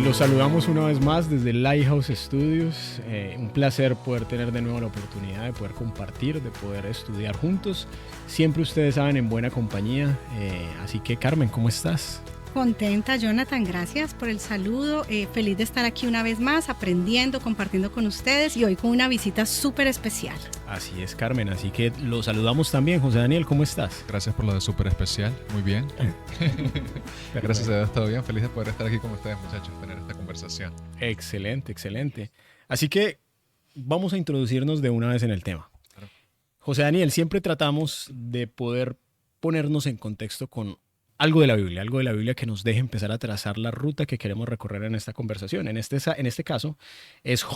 Los saludamos una vez más desde Lighthouse Studios. Un placer poder tener de nuevo la oportunidad de poder compartir, de poder estudiar juntos. Siempre ustedes saben, en buena compañía. Así que, Carmen, ¿cómo estás? Contenta, Jonathan, gracias por el saludo. Feliz de estar aquí una vez más, aprendiendo, compartiendo con ustedes y hoy con una visita súper especial. Así es, Carmen. Así que lo saludamos también. José Daniel, ¿cómo estás? Gracias por lo de súper especial. Muy bien. Gracias a Dios, todo bien. Feliz de poder estar aquí con ustedes, muchachos, tener esta conversación. Excelente, excelente. Así que vamos a introducirnos de una vez en el tema. Claro. José Daniel, siempre tratamos de poder ponernos en contexto con algo de la Biblia que nos deje empezar a trazar la ruta que queremos recorrer en esta conversación. En este caso es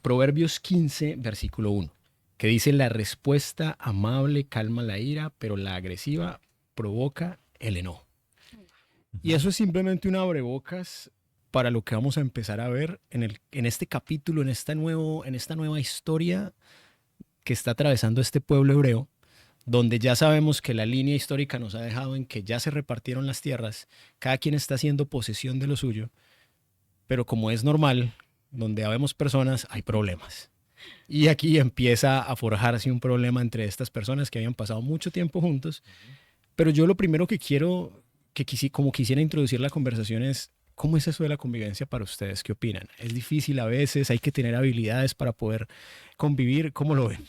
Proverbios 15, versículo 1, que dice: la respuesta amable calma la ira, pero la agresiva provoca el enojo. Y eso es simplemente un abrebocas para lo que vamos a empezar a ver en este capítulo, en esta nueva historia que está atravesando este pueblo hebreo, donde ya sabemos que la línea histórica nos ha dejado en que ya se repartieron las tierras, cada quien está haciendo posesión de lo suyo, pero como es normal, donde habemos personas, hay problemas. Y aquí empieza a forjarse un problema entre estas personas que habían pasado mucho tiempo juntos. Pero yo lo primero que quisiera introducir la conversación es: ¿cómo es eso de la convivencia para ustedes? ¿Qué opinan? ¿Es difícil a veces? ¿Hay que tener habilidades para poder convivir? ¿Cómo lo ven?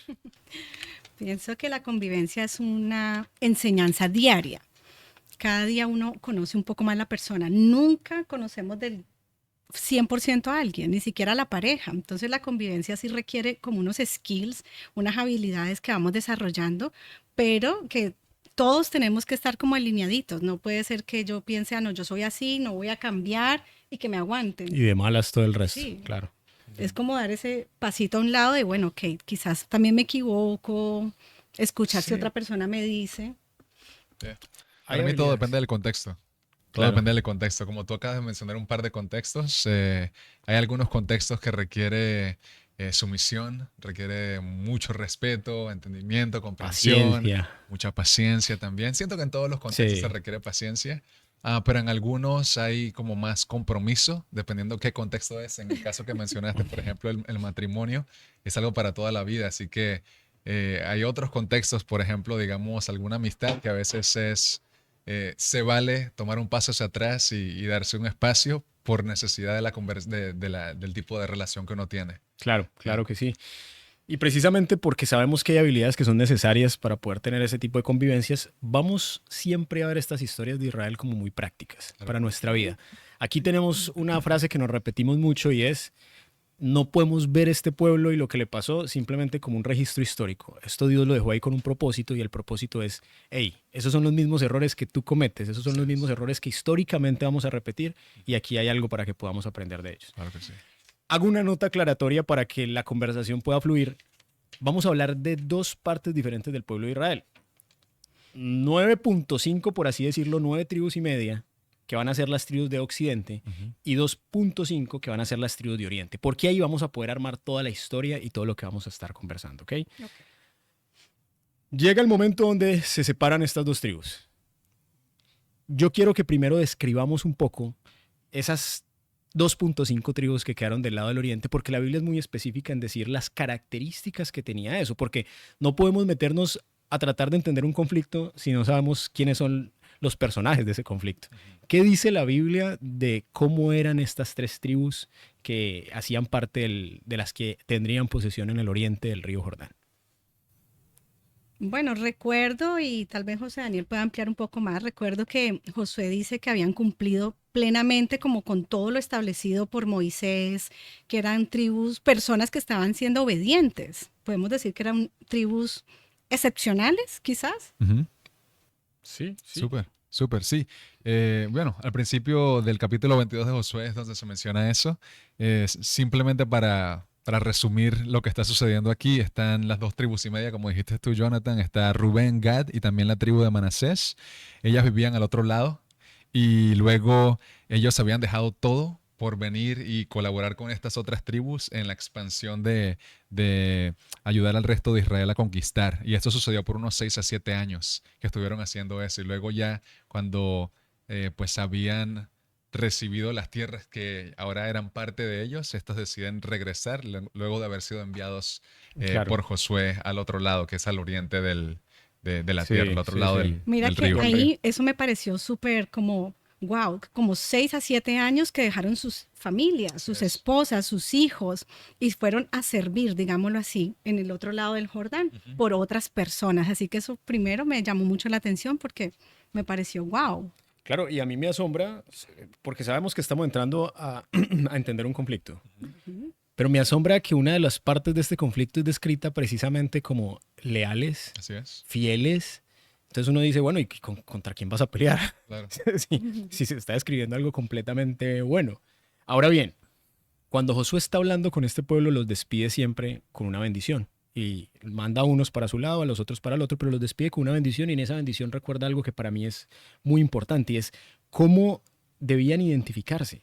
Pienso que la convivencia es una enseñanza diaria. Cada día uno conoce un poco más a la persona. Nunca conocemos del 100% a alguien, ni siquiera a la pareja. Entonces la convivencia sí requiere como unos skills, unas habilidades que vamos desarrollando, pero que todos tenemos que estar como alineaditos. No puede ser que yo piense, no, yo soy así, no voy a cambiar y que me aguanten. Y de malas todo el resto, Sí. claro. Es como dar ese pasito a un lado de, bueno, ok, quizás también me equivoco, escuchar si otra persona me dice. Para mí todo depende del contexto. Todo Claro. depende del contexto. Como tú acabas de mencionar un par de contextos, hay algunos contextos que requiere sumisión, requiere mucho respeto, entendimiento, comprensión, Paciencia. mucha paciencia también. Siento que en todos los contextos Sí. se requiere paciencia, pero en algunos hay como más compromiso, dependiendo qué contexto es. En el caso que mencionaste, por ejemplo, el matrimonio es algo para toda la vida, así que hay otros contextos, por ejemplo, digamos, alguna amistad que a veces se vale tomar un paso hacia atrás y darse un espacio por necesidad del tipo de relación que uno tiene. Claro, claro que sí. Y precisamente porque sabemos que hay habilidades que son necesarias para poder tener ese tipo de convivencias, vamos siempre a ver estas historias de Israel como muy prácticas para nuestra vida. Aquí tenemos una frase que nos repetimos mucho y es: no podemos ver este pueblo y lo que le pasó simplemente como un registro histórico. Esto Dios lo dejó ahí con un propósito, y el propósito es: hey, esos son los mismos errores que tú cometes, esos son los mismos errores que históricamente vamos a repetir, y aquí hay algo para que podamos aprender de ellos. Claro que sí. Hago una nota aclaratoria para que la conversación pueda fluir. Vamos a hablar de dos partes diferentes del pueblo de Israel. 9.5, por así decirlo, 9 tribus y media, que van a ser las tribus de Occidente, y 2.5, que van a ser las tribus de Oriente. Porque ahí vamos a poder armar toda la historia y todo lo que vamos a estar conversando, ¿ok? Llega el momento donde se separan estas dos tribus. Yo quiero que primero describamos un poco esas 2.5 tribus que quedaron del lado del Oriente, porque la Biblia es muy específica en decir las características que tenía eso, porque no podemos meternos a tratar de entender un conflicto si no sabemos quiénes son los personajes de ese conflicto. ¿Qué dice la Biblia de cómo eran estas tres tribus que hacían parte de las que tendrían posesión en el oriente del río Jordán? Bueno, recuerdo, y tal vez José Daniel pueda ampliar un poco más, recuerdo que Josué dice que habían cumplido plenamente como con todo lo establecido por Moisés, que eran tribus, personas que estaban siendo obedientes. Podemos decir que eran tribus excepcionales, quizás. Sí, sí. Súper, sí. Bueno, al principio del capítulo 22 de Josué es donde se menciona eso. Simplemente para resumir lo que está sucediendo aquí, están las dos tribus y media, como dijiste tú, Jonathan. Está Rubén, Gad y también la tribu de Manasés. Ellas vivían al otro lado y luego ellos habían dejado todo por venir y colaborar con estas otras tribus en la expansión de ayudar al resto de Israel a conquistar. Y esto sucedió por unos 6 a 7 años que estuvieron haciendo eso. Y luego ya cuando pues habían recibido las tierras que ahora eran parte de ellos, estos deciden regresar luego de haber sido enviados Claro. por Josué al otro lado, que es al oriente de la Sí, tierra, al otro sí, lado sí. Mira del que río. ahí eso me pareció súper como, wow, como 6 a 7 años que dejaron sus familias, sus es. esposas, sus hijos y fueron a servir, digámoslo así, en el otro lado del Jordán por otras personas. Así que eso primero me llamó mucho la atención porque me pareció wow. Claro, y a mí me asombra, porque sabemos que estamos entrando a, a entender un conflicto, pero me asombra que una de las partes de este conflicto es descrita precisamente como leales, Así es, fieles. Entonces uno dice, bueno, ¿y contra quién vas a pelear? claro. Si se está describiendo algo completamente bueno. Ahora bien, cuando Josué está hablando con este pueblo, los despide siempre con una bendición. Y manda a unos para su lado, a los otros para el otro, pero los despide con una bendición y en esa bendición recuerda algo que para mí es muy importante y es cómo debían identificarse.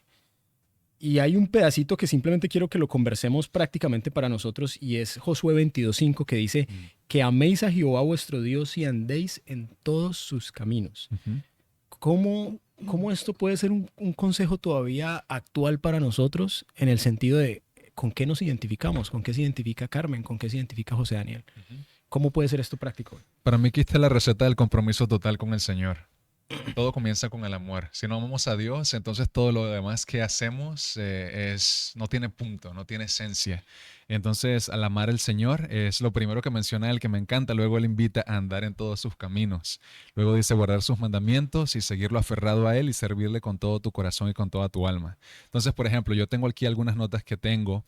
Y hay un pedacito que simplemente quiero que lo conversemos prácticamente para nosotros y es Josué 22:5 que dice que améis a Jehová vuestro Dios y andéis en todos sus caminos. Ujú. ¿Cómo esto puede ser un consejo todavía actual para nosotros en el sentido de con qué nos identificamos, con qué se identifica Carmen, con qué se identifica José Daniel? ¿Cómo puede ser esto práctico? Para mí aquí está la receta del compromiso total con el Señor. Todo comienza con el amor. Si no amamos a Dios, entonces todo lo demás que hacemos no tiene punto, no tiene esencia. Entonces, al amar al Señor, es lo primero que menciona él, que me encanta. Luego él invita a andar en todos sus caminos. Luego dice guardar sus mandamientos y seguirlo aferrado a él y servirle con todo tu corazón y con toda tu alma. Entonces, por ejemplo, yo tengo aquí algunas notas que tengo.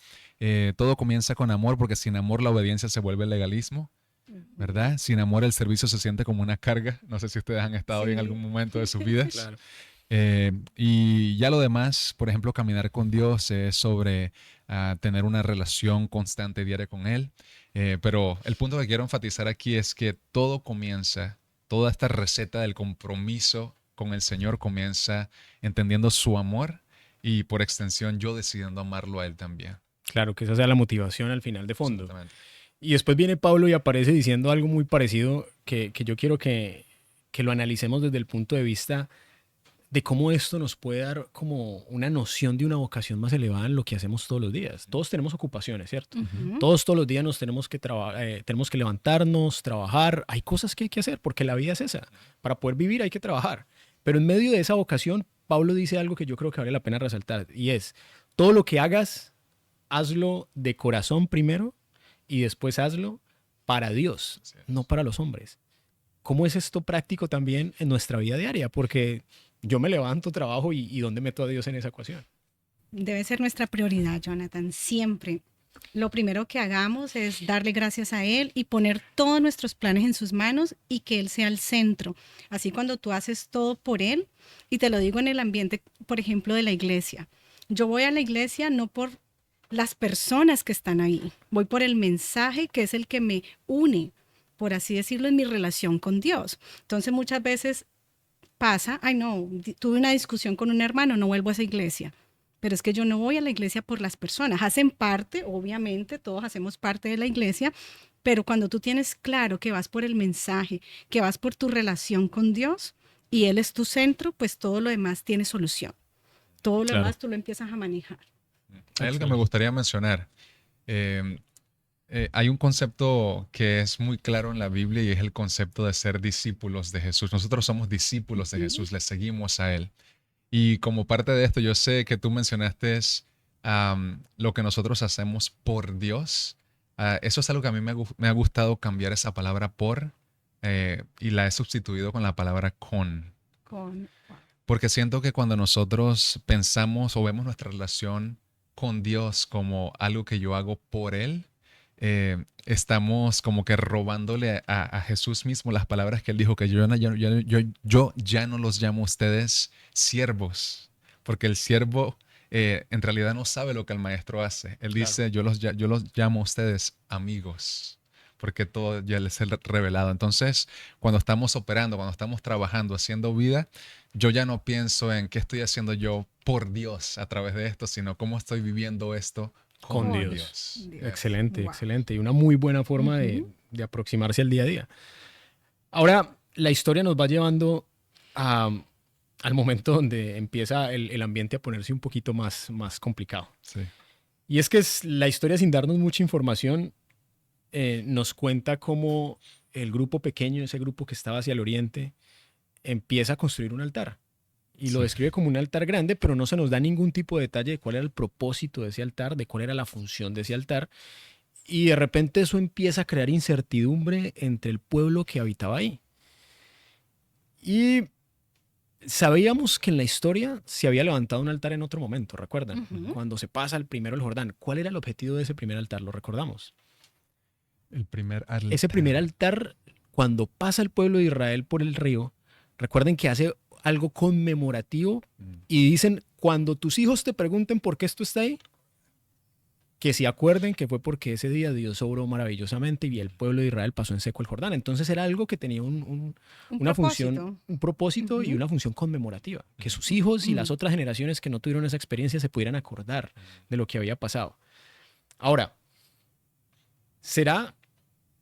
Todo comienza con amor, porque sin amor la obediencia se vuelve legalismo. ¿Verdad? Sin amor el servicio se siente como una carga. No sé si ustedes han estado ahí en Sí. algún momento de sus vidas. Claro. Y ya lo demás, por ejemplo, caminar con Dios es sobre tener una relación constante diaria con Él. Pero el punto que quiero enfatizar aquí es que todo comienza, toda esta receta del compromiso con el Señor comienza entendiendo su amor y por extensión yo decidiendo amarlo a Él también. Claro, que esa sea la motivación al final de fondo. Absolutamente. Y después viene Pablo y aparece diciendo algo muy parecido que yo quiero que lo analicemos desde el punto de vista de cómo esto nos puede dar como una noción de una vocación más elevada en lo que hacemos todos los días. Todos tenemos ocupaciones, ¿cierto? Todos los días nos tenemos tenemos que levantarnos, trabajar. Hay cosas que hay que hacer porque la vida es esa. Para poder vivir hay que trabajar. Pero en medio de esa vocación, Pablo dice algo que yo creo que vale la pena resaltar y es, todo lo que hagas, hazlo de corazón primero y después hazlo para Dios, Así es. no para los hombres. ¿Cómo es esto práctico también en nuestra vida diaria? Porque yo me levanto, trabajo y ¿dónde meto a Dios en esa ecuación? Debe ser nuestra prioridad, Jonathan, siempre. Lo primero que hagamos es darle gracias a Él y poner todos nuestros planes en sus manos y que Él sea el centro. Así cuando tú haces todo por Él, y te lo digo en el ambiente, por ejemplo, de la iglesia. Yo voy a la iglesia no por las personas que están ahí, voy por el mensaje que es el que me une, por así decirlo, en mi relación con Dios. Entonces muchas veces pasa, ay no, tuve una discusión con un hermano, no vuelvo a esa iglesia. Pero es que yo no voy a la iglesia por las personas. Hacen parte, obviamente, todos hacemos parte de la iglesia, pero cuando tú tienes claro que vas por el mensaje, que vas por tu relación con Dios y Él es tu centro, pues todo lo demás tiene solución. Todo lo Claro. demás tú lo empiezas a manejar. Hay algo que me gustaría mencionar. Hay un concepto que es muy claro en la Biblia y es el concepto de ser discípulos de Jesús. Nosotros somos discípulos de Jesús, le seguimos a Él. Y como parte de esto, yo sé que tú mencionaste lo que nosotros hacemos por Dios. Eso es algo que a mí me ha gustado cambiar esa palabra por y la he sustituido con la palabra con. Porque siento que cuando nosotros pensamos o vemos nuestra relación con Dios como algo que yo hago por Él, estamos como que robándole a Jesús mismo las palabras que Él dijo, que yo ya no los llamo a ustedes siervos, porque el siervo en realidad no sabe lo que el maestro hace. Él dice, yo los llamo a ustedes amigos, porque todo ya les es revelado. Entonces, cuando estamos operando, cuando estamos trabajando, haciendo vida, yo ya no pienso en qué estoy haciendo yo por Dios a través de esto, sino cómo estoy viviendo esto Con con Dios. Dios. Excelente, Wow. excelente. Y una muy buena forma de aproximarse al día a día. Ahora, la historia nos va llevando a al momento donde empieza el ambiente a ponerse un poquito más complicado. Sí. Y es que la historia, sin darnos mucha información, nos cuenta cómo el grupo pequeño, ese grupo que estaba hacia el oriente, empieza a construir un altar. Y lo Sí. describe como un altar grande, pero no se nos da ningún tipo de detalle de cuál era el propósito de ese altar, de cuál era la función de ese altar. Y de repente eso empieza a crear incertidumbre entre el pueblo que habitaba ahí. Y sabíamos que en la historia se había levantado un altar en otro momento, ¿recuerdan? Ujú. Cuando se pasa el primero el Jordán. ¿Cuál era el objetivo de ese primer altar? ¿Lo recordamos? El primer altar. Ese primer altar, cuando pasa el pueblo de Israel por el río, recuerden que hace algo conmemorativo y dicen, cuando tus hijos te pregunten por qué esto está ahí, que se acuerden que fue porque ese día Dios obró maravillosamente y el pueblo de Israel pasó en seco el Jordán. Entonces era algo que tenía Un una propósito. función, un propósito y Ujú. una función conmemorativa. Que sus hijos y las Mm. otras generaciones que no tuvieron esa experiencia se pudieran acordar de lo que había pasado. Ahora, será,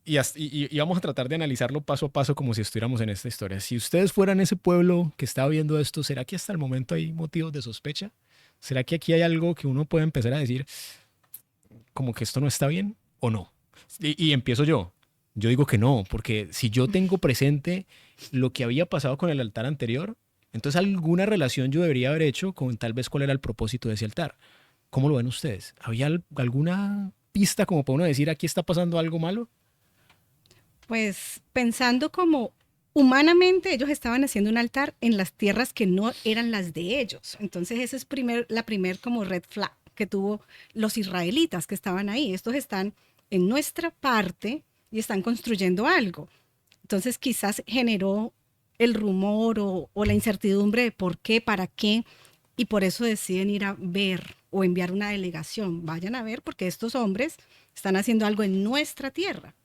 y vamos a tratar de analizarlo paso a paso como si estuviéramos en esta historia. Si ustedes fueran ese pueblo que estaba viendo esto, ¿será que hasta el momento hay motivos de sospecha? ¿Será que aquí hay algo que uno puede empezar a decir como que esto no está bien o no? Y empiezo yo. Yo digo que no, porque si yo tengo presente lo que había pasado con el altar anterior, entonces alguna relación yo debería haber hecho con tal vez cuál era el propósito de ese altar. ¿Cómo lo ven ustedes? ¿Había alguna pista como para uno decir aquí está pasando algo malo? Pues pensando como humanamente, ellos estaban haciendo un altar en las tierras que no eran las de ellos. Entonces esa es la primer como red flag que tuvo los israelitas que estaban ahí. Estos están en nuestra parte y están construyendo algo. Entonces quizás generó el rumor o la incertidumbre de por qué, para qué, y por eso deciden ir a ver o enviar una delegación. Vayan a ver porque estos hombres están haciendo algo en nuestra tierra.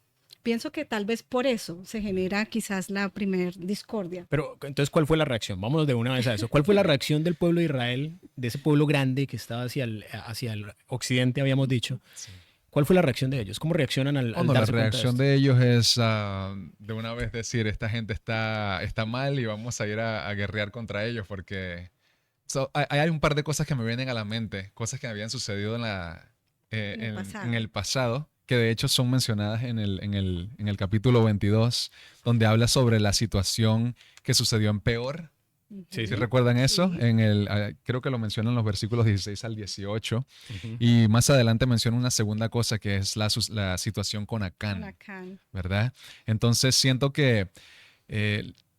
Pienso que tal vez por eso se genera quizás la primer discordia. Pero entonces, ¿cuál fue la reacción? Vámonos de una vez a eso. ¿Cuál fue la reacción del pueblo de Israel, de ese pueblo grande que estaba hacia el occidente, habíamos dicho? Sí. ¿Cuál fue la reacción de ellos? ¿Cómo reaccionan al Bueno, la darse cuenta de reacción esto? de ellos es de una vez decir, esta gente está mal y vamos a ir a guerrear contra ellos porque hay un par de cosas que me vienen a la mente, cosas que habían sucedido En el en pasado. el pasado, que de hecho son mencionadas en el capítulo 22, donde habla sobre la situación que sucedió en Peor. Sí, ¿Sí sí. recuerdan eso? Sí. Creo que lo mencionan en los versículos 16 al 18. Ujú. Y más adelante menciona una segunda cosa que es la situación con Con Acán, Acán. ¿verdad? Entonces siento que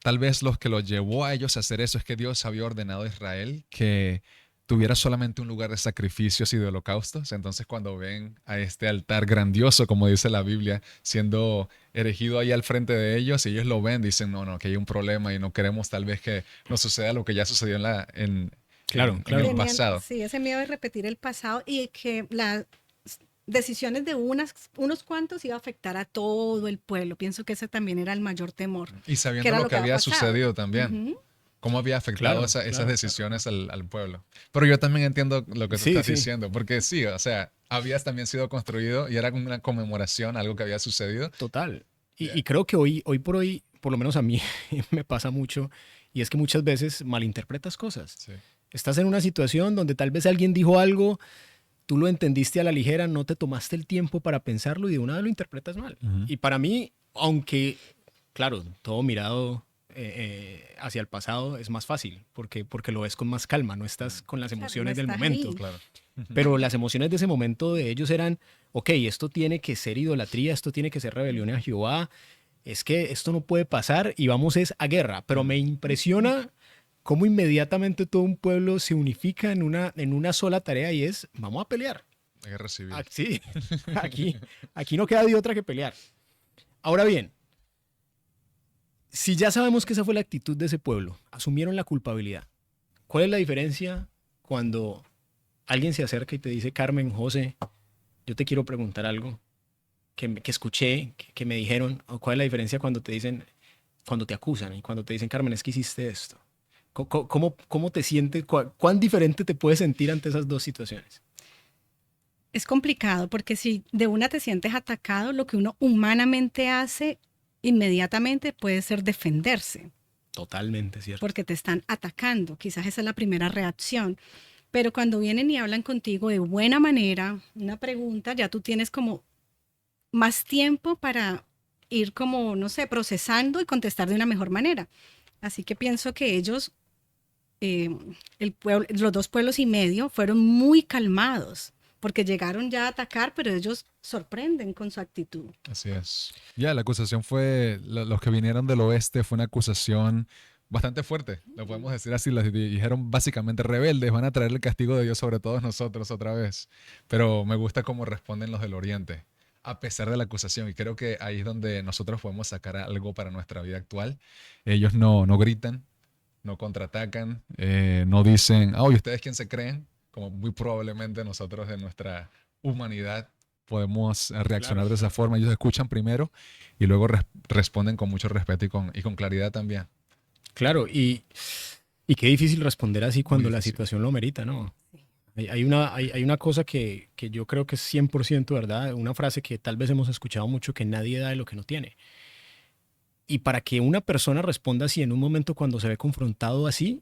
tal vez lo que los llevó a ellos a hacer eso es que Dios había ordenado a Israel que tuviera solamente un lugar de sacrificios y de holocaustos. Entonces cuando ven a este altar grandioso, como dice la Biblia, siendo erigido ahí al frente de ellos, y ellos lo ven, dicen, no, que hay un problema y no queremos tal vez que nos suceda lo que ya sucedió Claro, en el claro. Tenían, pasado. sí, ese miedo de repetir el pasado y que las decisiones de unos cuantos iba a afectar a todo el pueblo. Pienso que ese también era el mayor temor, Y que sabiendo era lo lo que que había había pasado. sucedido también. Ujú. Cómo había afectado Claro, esas claro. decisiones al pueblo. Pero yo también entiendo lo que tú Sí, estás sí, diciendo, porque sí, o sea, habías también sido construido y era como una conmemoración, algo que había sucedido. total. Yeah. Y creo que hoy por hoy, por lo menos a mí, me pasa mucho, y es que muchas veces malinterpretas cosas. Sí. Estás en una situación donde tal vez alguien dijo algo, tú lo entendiste a la ligera, no te tomaste el tiempo para pensarlo y de una vez lo interpretas mal. Ujú. Y para mí, aunque, claro, todo mirado hacia el pasado es más fácil, porque lo ves con más calma, no estás con las Claro, no emociones del estás momento. ahí. Claro. Pero las emociones de ese momento de ellos eran, ok, esto tiene que ser idolatría, esto tiene que ser rebelión a Jehová, es que esto no puede pasar y vamos es a guerra. Pero me impresiona cómo inmediatamente todo un pueblo se unifica en una sola tarea y es, vamos a pelear. Guerra civil. Sí, aquí no queda de otra que pelear. Ahora bien, si ya sabemos que esa fue la actitud de ese pueblo, asumieron la culpabilidad, ¿cuál es la diferencia cuando alguien se acerca y te dice, Carmen, José, yo te quiero preguntar algo que escuché, que me dijeron? ¿O cuál es la diferencia cuando te dicen, cuando te acusan y cuando te dicen, Carmen, es que hiciste esto? ¿Cómo te sientes? ¿Cuán diferente te puedes sentir ante esas dos situaciones? Es complicado porque si de una te sientes atacado, lo que uno humanamente hace inmediatamente puede ser defenderse. Totalmente cierto. porque te están atacando. Quizás esa es la primera reacción. Pero cuando vienen y hablan contigo de buena manera, una pregunta, ya tú tienes como más tiempo para ir como, no sé, procesando y contestar de una mejor manera. Así que pienso que ellos, los 2,5 pueblos fueron muy calmados, porque llegaron ya a atacar, pero ellos sorprenden con su actitud. Así es. Ya, la acusación fue, los que vinieron del oeste fue una acusación bastante fuerte, lo podemos decir así, les dijeron básicamente rebeldes, van a traer el castigo de Dios sobre todos nosotros otra vez. Pero me gusta cómo responden los del oriente, a pesar de la acusación, y creo que ahí es donde nosotros podemos sacar algo para nuestra vida actual. Ellos no gritan, no contraatacan, no dicen, oh, ¿y ustedes quién se creen? Como muy probablemente nosotros de nuestra humanidad podemos reaccionar de esa forma. Ellos escuchan primero y luego responden con mucho respeto y con claridad también. Claro, y qué difícil responder así cuando la difícil. situación lo merita, ¿no? Hay una cosa que yo creo que es 100% verdad, una frase que tal vez hemos escuchado mucho, que nadie da de lo que no tiene. Y para que una persona responda así en un momento cuando se ve confrontado así,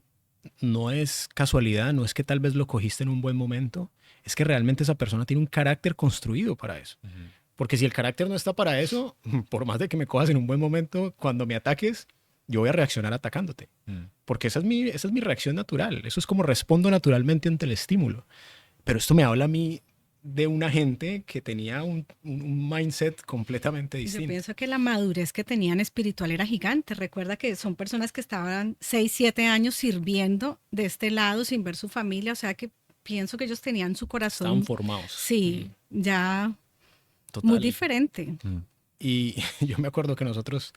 no es casualidad, no es que tal vez lo cogiste en un buen momento, es que realmente esa persona tiene un carácter construido para eso. Porque si el carácter no está para eso, por más de que me cojas en un buen momento, cuando me ataques, yo voy a reaccionar atacándote. Porque esa es mi reacción natural. Eso es como respondo naturalmente ante el estímulo. Pero esto me habla a mí de una gente que tenía un mindset completamente Yo distinto. pienso que la madurez que tenían espiritual era gigante. Recuerda que son personas que estaban 6, 7 años sirviendo de este lado sin ver su familia. O sea que pienso que ellos tenían su corazón. Estaban formados. Sí, ya Total. muy diferente. Y yo me acuerdo que nosotros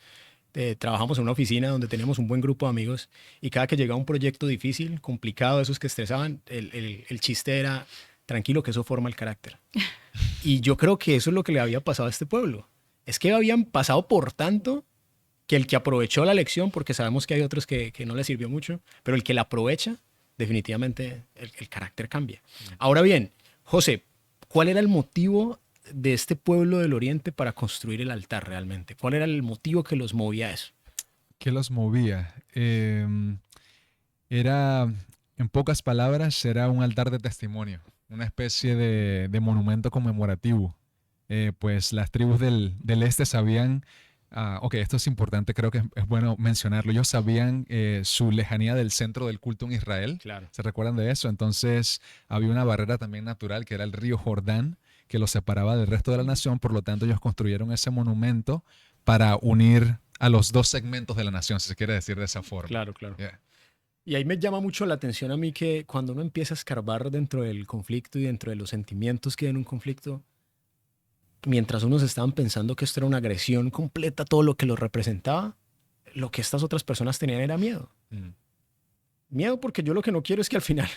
trabajamos en una oficina donde teníamos un buen grupo de amigos y cada que llegaba un proyecto difícil, complicado, esos que estresaban, el chiste era, tranquilo que eso forma el carácter. Y yo creo que eso es lo que le había pasado a este pueblo. Es que habían pasado por tanto que el que aprovechó la lección, porque sabemos que hay otros que no les sirvió mucho, pero el que la aprovecha, definitivamente el carácter cambia. Ahora bien, José, ¿cuál era el motivo de este pueblo del Oriente para construir el altar realmente? ¿Cuál era el motivo que los movía a eso? ¿Qué los movía? Era, en pocas palabras, era un altar de testimonio, una especie de monumento conmemorativo. Pues las tribus del este sabían, ok, esto es importante, creo que es bueno mencionarlo, ellos sabían su lejanía del centro del culto en Israel. Claro. ¿Se recuerdan de eso? Entonces había una barrera también natural que era el río Jordán, que los separaba del resto de la nación, por lo tanto ellos construyeron ese monumento para unir a los dos segmentos de la nación, si se quiere decir de esa forma. Claro, claro. Yeah. Y ahí me llama mucho la atención a mí que cuando uno empieza a escarbar dentro del conflicto y dentro de los sentimientos que hay en un conflicto, mientras unos estaban pensando que esto era una agresión completa, todo lo que lo representaba, lo que estas otras personas tenían era miedo. Miedo porque yo lo que no quiero es que al final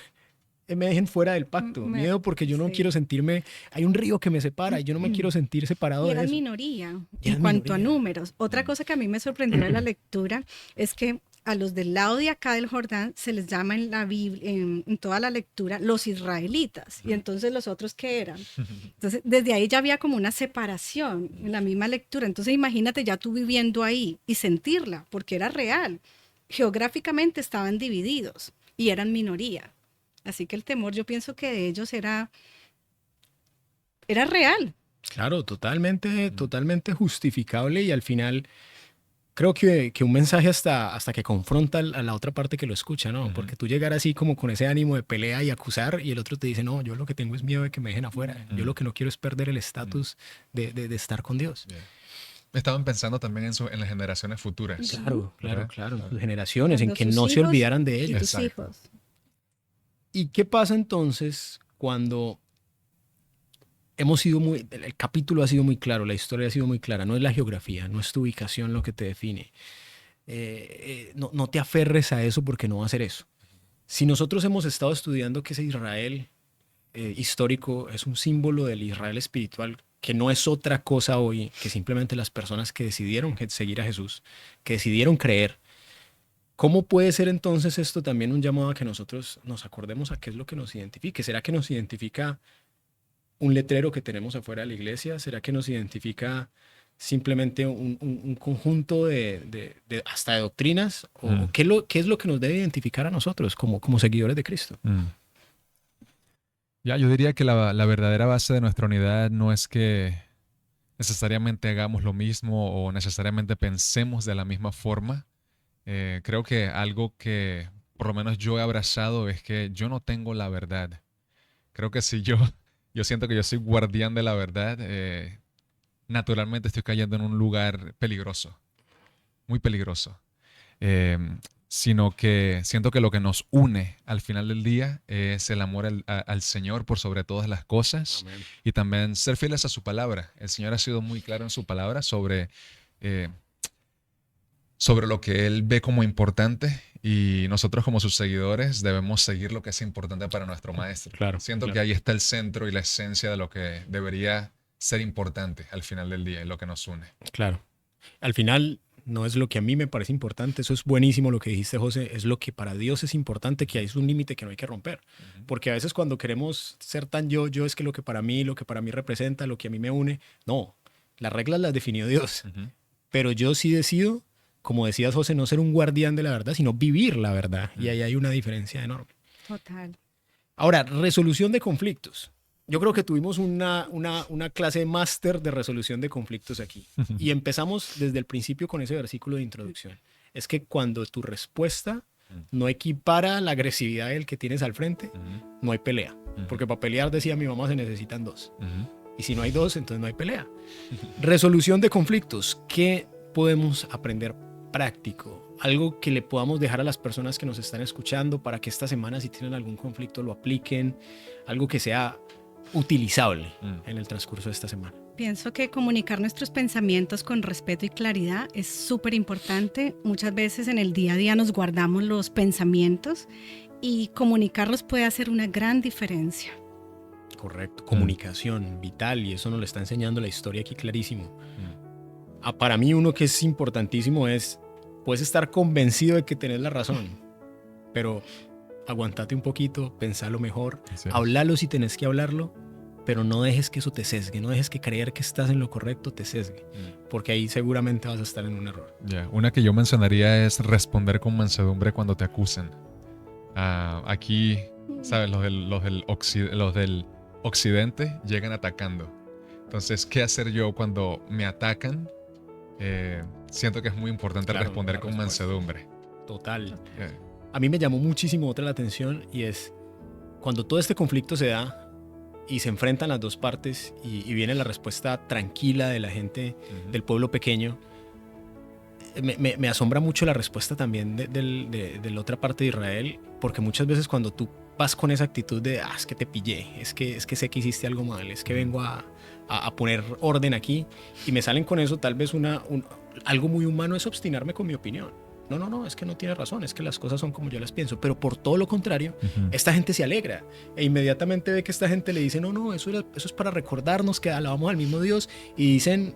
me dejen fuera del pacto. Miedo porque yo no Sí. quiero sentirme, hay un río que me separa y yo no me quiero sentir separado Y de eran eso. minoría Y eran en cuanto a minoría. números. Otra cosa que a mí me sorprendió de la lectura es que a los del lado de acá del Jordán se les llama en la Biblia, en toda la lectura, los israelitas. Y entonces los otros, ¿qué eran? Entonces, desde ahí ya había como una separación en la misma lectura. Entonces, imagínate ya tú viviendo ahí y sentirla, porque era real. Geográficamente estaban divididos y eran minoría. Así que el temor, yo pienso que de ellos era real. Claro, totalmente justificable y al final creo que un mensaje hasta que confronta a la otra parte que lo escucha, ¿no? Porque tú llegar así como con ese ánimo de pelea y acusar y el otro te dice, no, yo lo que tengo es miedo de que me dejen afuera. Yo lo que no quiero es perder el estatus de estar con Dios. Yeah. Estaban pensando también en las generaciones futuras. Claro, ¿verdad? en sus generaciones, en Cuando que sus no se hijos olvidaran de y ellas. tus hijos. ¿Y qué pasa entonces cuando el capítulo ha sido muy claro, la historia ha sido muy clara, no es la geografía, no es tu ubicación lo que te define? No te aferres a eso porque no va a ser eso. Si nosotros hemos estado estudiando que ese Israel histórico es un símbolo del Israel espiritual, que no es otra cosa hoy que simplemente las personas que decidieron seguir a Jesús, que decidieron creer, ¿cómo puede ser entonces esto también un llamado a que nosotros nos acordemos a qué es lo que nos identifique? ¿Será que nos identifica un letrero que tenemos afuera de la iglesia? ¿Será que nos identifica simplemente un conjunto hasta de doctrinas, o qué es lo que nos debe identificar a nosotros como seguidores de Cristo. Ya, yo diría que la verdadera base de nuestra unidad no es que necesariamente hagamos lo mismo o necesariamente pensemos de la misma forma. Creo que algo que por lo menos yo he abrazado es que yo no tengo la verdad. Creo que si yo siento que yo soy guardián de la verdad, naturalmente estoy cayendo en un lugar peligroso, muy peligroso. Sino que siento que lo que nos une al final del día es el amor al Señor por sobre todas las cosas. Amén. Y también ser fieles a su palabra. El Señor ha sido muy claro en su palabra sobre lo que Él ve como importante, y nosotros como sus seguidores debemos seguir lo que es importante para nuestro Maestro. Claro, siento que ahí está el centro y la esencia de lo que debería ser importante al final del día y lo que nos une. Claro. Al final no es lo que a mí me parece importante, eso es buenísimo lo que dijiste, José, es lo que para Dios es importante, que hay un límite que no hay que romper. Porque a veces cuando queremos ser tan yo es que lo que para mí representa, lo que a mí me une, no, las reglas las definió Dios. Pero yo sí decido, como decías, José, no ser un guardián de la verdad, sino vivir la verdad. Y ahí hay una diferencia enorme. Total. Ahora, resolución de conflictos. Yo creo que tuvimos una clase máster de resolución de conflictos aquí. Y empezamos desde el principio con ese versículo de introducción. Es que cuando tu respuesta no equipara la agresividad del que tienes al frente, no hay pelea. Porque para pelear, decía mi mamá, se necesitan dos. Y si no hay dos, entonces no hay pelea. Resolución de conflictos. ¿Qué podemos aprender práctico? Algo que le podamos dejar a las personas que nos están escuchando para que esta semana, si tienen algún conflicto, lo apliquen. Algo que sea utilizable en el transcurso de esta semana. Pienso que comunicar nuestros pensamientos con respeto y claridad es súper importante. Muchas veces en el día a día nos guardamos los pensamientos y comunicarlos puede hacer una gran diferencia. Correcto, comunicación vital, y eso nos lo está enseñando la historia aquí clarísimo. Para mí uno que es importantísimo es, puedes estar convencido de que tenés la razón, pero aguantate un poquito, pensalo mejor, háblalo si tenés que hablarlo, pero no dejes que eso te sesgue, no dejes que creer que estás en lo correcto te sesgue, porque ahí seguramente vas a estar en un error. Una que yo mencionaría es responder con mansedumbre cuando te acusen. Aquí, ¿sabes? Los del occidente llegan atacando. Entonces, ¿qué hacer yo cuando me atacan? Siento que es muy importante responder con mansedumbre. Total. A mí me llamó muchísimo otra la atención, y es cuando todo este conflicto se da y se enfrentan las dos partes y viene la respuesta tranquila de la gente del pueblo pequeño. Me asombra mucho la respuesta también de la otra parte de Israel, porque muchas veces cuando tú vas con esa actitud de es que te pillé, es que sé que hiciste algo mal, es que vengo a poner orden aquí, y me salen con eso, tal vez algo muy humano es obstinarme con mi opinión. No, es que no tiene razón, es que las cosas son como yo las pienso. Pero por todo lo contrario, esta gente se alegra e inmediatamente ve que esta gente le dice, no, eso es para recordarnos que alabamos al mismo Dios, y dicen,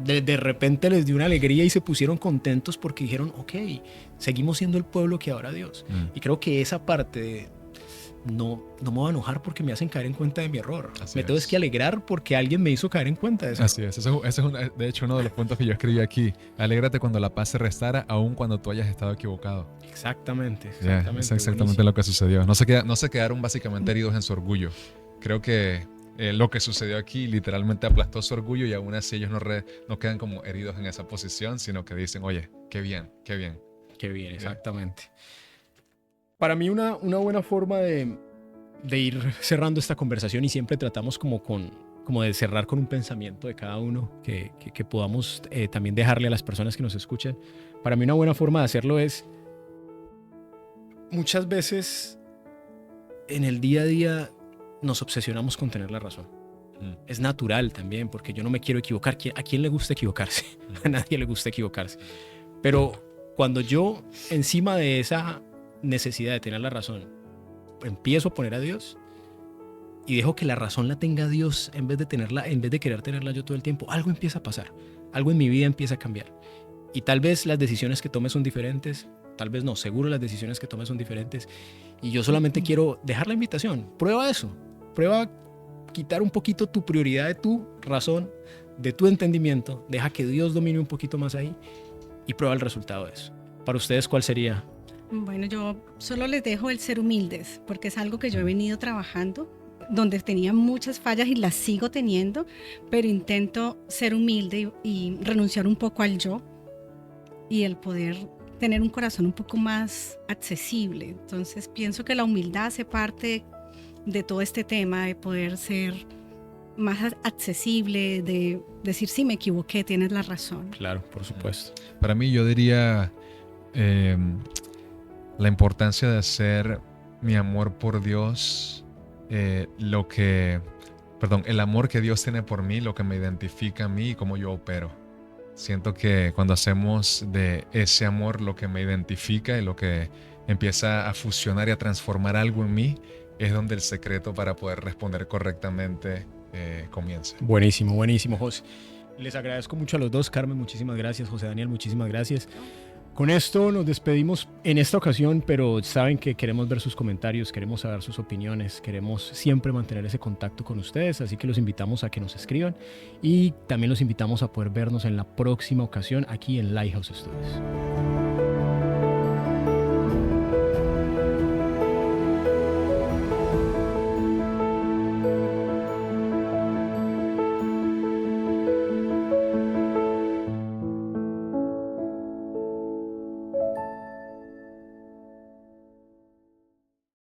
de repente les dio una alegría y se pusieron contentos porque dijeron, ok, seguimos siendo el pueblo que adora a Dios. Y creo que esa parte no me voy a enojar porque me hacen caer en cuenta de mi error. Me tengo que alegrar porque alguien me hizo caer en cuenta de eso. Así es. Ese es de hecho uno de los puntos que yo escribí aquí. Alégrate cuando la paz se restara, aun cuando tú hayas estado equivocado. Exactamente. Es exactamente lo que sucedió. No se quedaron básicamente heridos en su orgullo. Creo que lo que sucedió aquí literalmente aplastó su orgullo, y aún así ellos no quedan como heridos en esa posición, sino que dicen, oye, qué bien. Qué bien, exactamente. Para mí una buena forma de ir cerrando esta conversación, y siempre tratamos como de cerrar con un pensamiento de cada uno que podamos también dejarle a las personas que nos escuchan. Para mí una buena forma de hacerlo es, muchas veces en el día a día nos obsesionamos con tener la razón. Es natural también, porque yo no me quiero equivocar. ¿A quién le gusta equivocarse? A nadie le gusta equivocarse. Pero cuando yo, encima de esa necesidad de tener la razón, empiezo a poner a Dios y dejo que la razón la tenga Dios en vez de querer tenerla yo todo el tiempo, algo empieza a pasar, algo en mi vida empieza a cambiar, y tal vez las decisiones que tome son diferentes, tal vez no, seguro las decisiones que tome son diferentes, y yo solamente quiero dejar la invitación. Prueba eso, prueba quitar un poquito tu prioridad de tu razón, de tu entendimiento, deja que Dios domine un poquito más ahí y prueba el resultado de eso. Para ustedes, ¿cuál sería? Bueno, yo solo les dejo el ser humildes, porque es algo que yo he venido trabajando, donde tenía muchas fallas y las sigo teniendo, pero intento ser humilde y renunciar un poco al yo y el poder tener un corazón un poco más accesible. Entonces pienso que la humildad hace parte de todo este tema, de poder ser más accesible, de decir, sí, me equivoqué, tienes la razón. Claro, por supuesto. Para mí, yo diría la importancia de hacer mi amor por Dios, el amor que Dios tiene por mí, lo que me identifica a mí y cómo yo opero. Siento que cuando hacemos de ese amor lo que me identifica y lo que empieza a fusionar y a transformar algo en mí, es donde el secreto para poder responder correctamente comienza. Buenísimo, buenísimo, José. Les agradezco mucho a los dos. Carmen, muchísimas gracias. José Daniel, muchísimas gracias. Con esto nos despedimos en esta ocasión, pero saben que queremos ver sus comentarios, queremos saber sus opiniones, queremos siempre mantener ese contacto con ustedes, así que los invitamos a que nos escriban y también los invitamos a poder vernos en la próxima ocasión aquí en Lighthouse Studios.